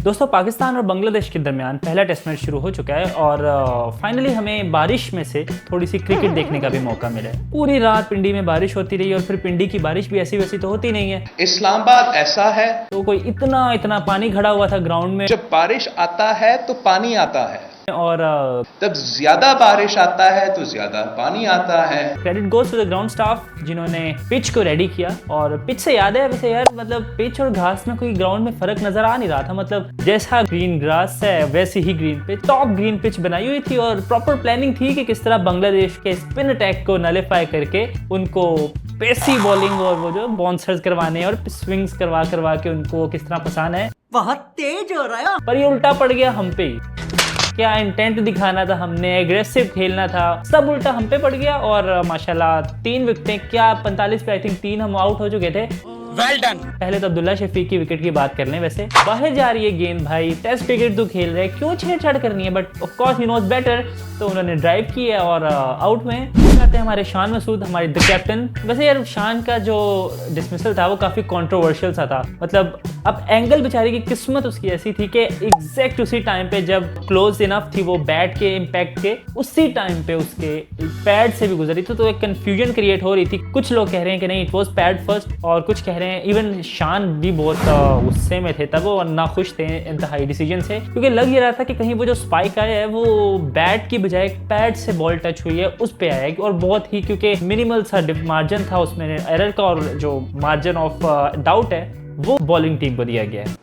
दोस्तों, पाकिस्तान और बांग्लादेश के दरमियान पहला टेस्ट मैच शुरू हो चुका है और फाइनली हमें बारिश में से थोड़ी सी क्रिकेट देखने का भी मौका मिला है। पूरी रात पिंडी में बारिश होती रही और फिर पिंडी की बारिश भी ऐसी वैसी तो होती नहीं है। इस्लामाबाद ऐसा है तो कोई इतना पानी खड़ा हुआ था ग्राउंड में। जब बारिश आता है तो पानी आता है और जब ज्यादा बारिश आता है तो ज्यादा पानी आता है। Credit goes to the ground staff जिन्होंने पिच को रेडी किया। और पिच से याद है वैसे यार, मतलब पिच और घास में कोई ग्राउंड में फर्क नजर आ नहीं रहा था। मतलब जैसा ग्रीन ग्रास है वैसी ही green pitch, top green pitch बनाई हुई थी और प्रॉपर प्लानिंग थी कि किस तरह बांग्लादेश के स्पिन अटैक को नलिफाई करके उनको पेसी बॉलिंग और वो जो बाउंसर्स करवाने और स्विंग्स करवा के उनको किस तरह फंसाना है। बहुत तेज हो रहा है। पर ये उल्टा पड़ गया हम पे। क्या इंटेंट दिखाना था हमने, एग्रेसिव खेलना था, सब उल्टा हम पे पड़ गया। और माशाल्लाह 3 विकेटें, क्या 45 पे आई थिंक 3 हम आउट हो चुके थे। Well done. पहले तो अब्दुल्ला शफीक की विकेट की बात कर लें। वैसे बाहर जा रही है गेंद भाई, टेस्ट क्रिकेट तो खेल रहे, क्यों छेड़छाड़ करनी है, but of course he knows better. तो उन्होंने ड्राइव की है और आउट में आते हैं हमारे शान मसूद, हमारे द कैप्टन। वैसे यार शान का जो डिसमिसल था वो काफी कंट्रोवर्शियल सा था। मतलब अब एंगल बेचारी की किस्मत उसकी ऐसी थी कि एग्जैक्ट उसी टाइम पे जब क्लोज इनफ थी वो बैट के इम्पैक्ट के, उसी टाइम पे उसके पैड से भी गुजरी थी। तो एक कंफ्यूजन क्रिएट हो रही थी। कुछ लोग कह रहे हैं कि नहीं इट वाज पैड फर्स्ट, और कुछ कह रहे हैं इवन शान भी बहुत गुस्से में थे तब, वो नाखुश थे इंतहाई डिसीजन से, क्योंकि लग ये रहा था कि कहीं वो जो स्पाइक आया है वो बैट की बजाय पैड से बॉल टच हुई है उस पे आया है। और बहुत ही क्योंकि मिनिमल सा मार्जिन था उसमें एरर का, और जो मार्जिन ऑफ डाउट है वो बॉलिंग टीम को दिया गया है।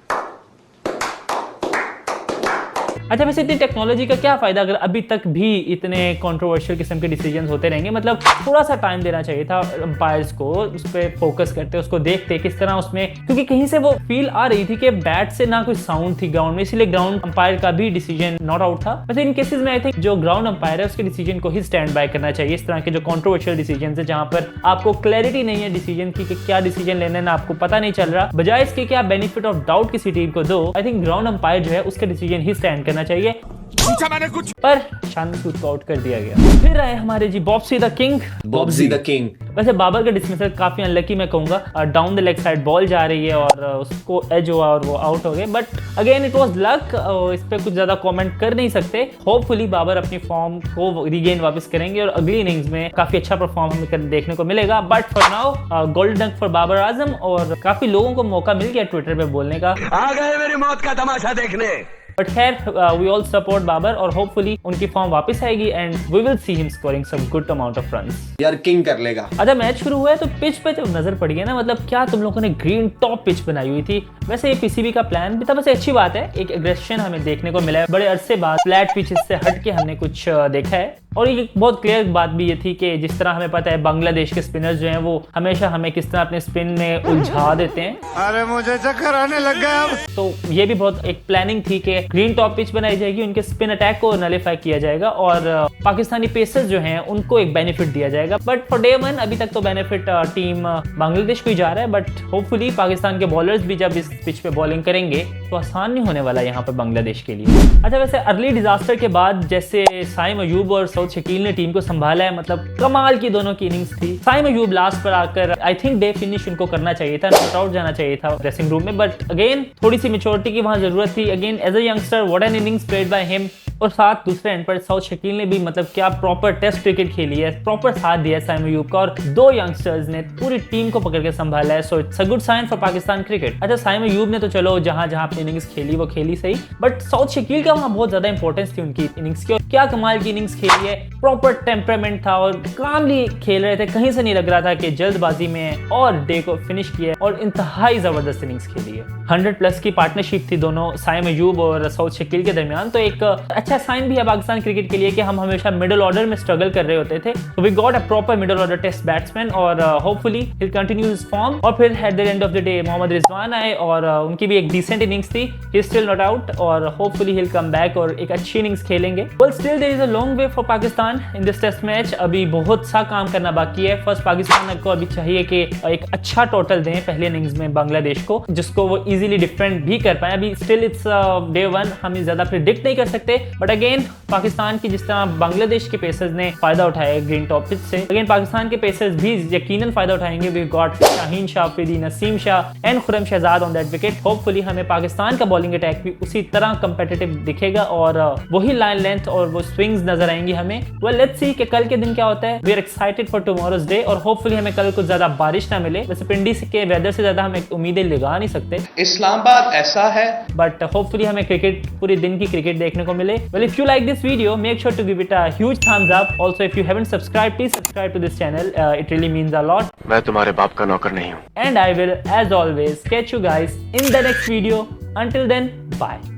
अच्छा, वैसे इतनी टेक्नोलॉजी का क्या फायदा अगर अभी तक भी इतने कंट्रोवर्शियल किस्म के डिसीजंस होते रहेंगे। मतलब थोड़ा सा टाइम देना चाहिए था अंपायर्स को, उस पर फोकस करते, उसको देखते किस तरह उसमें, क्योंकि कहीं से वो फील आ रही थी कि बैट से ना कोई साउंड थी ग्राउंड में, इसलिए ग्राउंड अंपायर का भी डिसीजन नॉट आउट था। वैसे इन केसेस में आई थिंक जो ग्राउंड अंपायर है उसके डिसीजन को ही स्टैंड बाय करना चाहिए। इस तरह के जो कंट्रोवर्शियल डिसीजन है जहां पर आपको क्लैरिटी नहीं है डिसीजन की कि क्या डिसीजन लेना है, आपको पता नहीं चल रहा, बजाय इसके कि आप बेनिफिट ऑफ डाउट किसी टीम को दो, आई थिंक ग्राउंड अंपायर जो है उसका डिसीजन ही स्टैंड करना चाहिए। पूछा मैंने कुछ, पर शान मसूद को आउट कर दिया गया। फिर आए हमारे जी Bobsy the king. Bobsy the king. वैसे बाबर का डिसमिसल काफी अनलकी मैं कहूंगा। Down the leg side ball जा रही है और उसको एज हुआ और वो आउट हो गए। But again it was luck, इस पे कुछ ज्यादा कमेंट कर नहीं सकते। होपफुली बाबर अपनी फॉर्म को रिगेन वापस करेंगे और अगली इनिंग्स में काफी अच्छा परफॉर्म हमें देखने को मिलेगा। But for now golden duck for Babar Azam. और काफी लोगों को मौका मिल गया ट्विटर पे बोलने का, आ गए मेरी मौत का तमाशा देखने। बट खैर वी ऑल सपोर्ट बाबर और होपफुली उनकी फॉर्म वापस आएगी and we will see him scoring some good amount of runs. यार किंग कर लेगा। अच्छा, मैच शुरू हुआ है तो पिच पे जब नजर पड़ी है ना, मतलब क्या तुम लोगों ने ग्रीन टॉप पिच बनाई हुई थी। वैसे ये पीसीबी का प्लान भी था, वैसे अच्छी बात है, एक एग्रेशन हमें देखने को मिला है। बड़े अरसे बाद फ्लैट पिचेस से हट के हमने कुछ देखा है। और एक बहुत क्लियर बात भी ये थी कि जिस तरह हमें पता है बांग्लादेश के स्पिनर्स जो हैं वो हमेशा हमें किस तरह अपने स्पिन में उलझा देते हैं। अरे मुझे चक्कर आने लग गया अब। तो ये भी बहुत एक प्लानिंग थी कि ग्रीन टॉप पिच बनाई जाएगी, उनके स्पिन अटैक को नलिफाई किया जाएगा और पाकिस्तानी पेसर्स जो हैं उनको एक बेनिफिट दिया जाएगा। बट फॉर डे 1 अभी तक तो बेनिफिट टीम बांग्लादेश को ही जा रहा है। बट होपफुली पाकिस्तान के बॉलर्स भी जब इस पिच पे बॉलिंग करेंगे तो आसान नहीं होने वाला यहाँ पर बांग्लादेश के लिए। अच्छा, वैसे अर्ली डिजास्टर के बाद जैसे साइम अयूब और सऊद शकील ने टीम को संभाला है, मतलब कमाल की दोनों की इनिंग्स थी। साइम अयूब लास्ट पर आकर आई थिंक डे फिनिश उनको करना चाहिए था, नॉट आउट जाना चाहिए था ड्रेसिंग रूम में। बट अगेन थोड़ी सी मेच्योरिटी की वहां जरूरत थी। Again as a youngster what an innings played by him. और साथ दूसरे एंड पर सऊद शकील ने भी मतलब क्या प्रॉपर टेस्ट क्रिकेट खेली है, प्रॉपर साथ दिया है साइम अयूब का, और 2 यंगस्टर्स ने पूरी टीम को पकड़ के संभाला है। So it's a good sign for Pakistan cricket. अच्छा, साइम अयूब ने तो चलो जहां जहां अपनी इनिंग्स खेली वो खेली सही, बट सऊद शकील का वहां बहुत ज्यादा इंपॉर्टेंस थी उनकी इनिंग्स की। और क्या कमाल की इनिंग्स खेली है, प्रॉपर टेम्परामेंट था और कामली खेल रहे थे, कहीं से नहीं लग रहा था कि जल्दबाजी में, और डे को फिनिश किया और इंतहाई जबरदस्त इनिंग्स खेली है। 100+ की पार्टनरशिप थी दोनों साइम अयूब और सऊद शकील के दरमियान। तो एक अच्छा साइन भी है पाकिस्तान क्रिकेट के लिए कि हम हमेशा मिडिल ऑर्डर में स्ट्रगल कर रहे होते थे। तो we got a proper middle order test batsman और hopefully he will continue his form. और फिर at the end of the day Mohammad Rizwan आए और उनकी भी एक डिसेंट इनिंग्स थी। He is still not out और hopefully he will come back और एक अच्छी इनिंग्स खेलेंगे। But still there is a long way for Pakistan in this test match. अभी बहुत सा काम करना बाकी है। फर्स्ट पाकिस्तान को अभी चाहिए कि एक अच्छा टोटल दें पहले इनिंग्स में बांग्लादेश को, जिसको वो इजीली डिफेंड भी कर पाए। अभी स्टिल इट्स डे 1, हम ज्यादा प्रिडिक्ट नहीं कर सकते, बट अगेन पाकिस्तान की जिस तरह बांग्लादेश के पेसर्स ने फायदा उठाया ग्रीन टॉप पिच से, अगेन पाकिस्तान के पेसर्स भी यकीनन फायदा उठाएंगे। We got Shaheen Shah Afridi, Naseem Shah and Khurram Shahzad on that wicket. Hopefully हमें पाकिस्तान का बॉलिंग अटैक भी उसी तरह कंपेटिटिव दिखेगा और वही लाइन लेंथ और वो स्विंग्स नजर आएंगी हमें। वेल लेट्स सी कि कल के दिन क्या होता है। We are excited for tomorrow's day और होपफुली हमें कल कुछ ज्यादा बारिश ना मिले। वैसे पिंडी के वेदर से ज्यादा हम उम्मीदें लगा नहीं सकते, इस्लामाबाद ऐसा है। बट होपफुली हमें क्रिकेट पूरे दिन की क्रिकेट देखने को मिले। Well if you like this video make sure to give it a huge thumbs up. Also if you haven't subscribe please subscribe to this channel, it really means a lot. मैं तुम्हारे बाप का नौकर नहीं हूँ। And I will as always catch you guys in the next video. Until then, bye.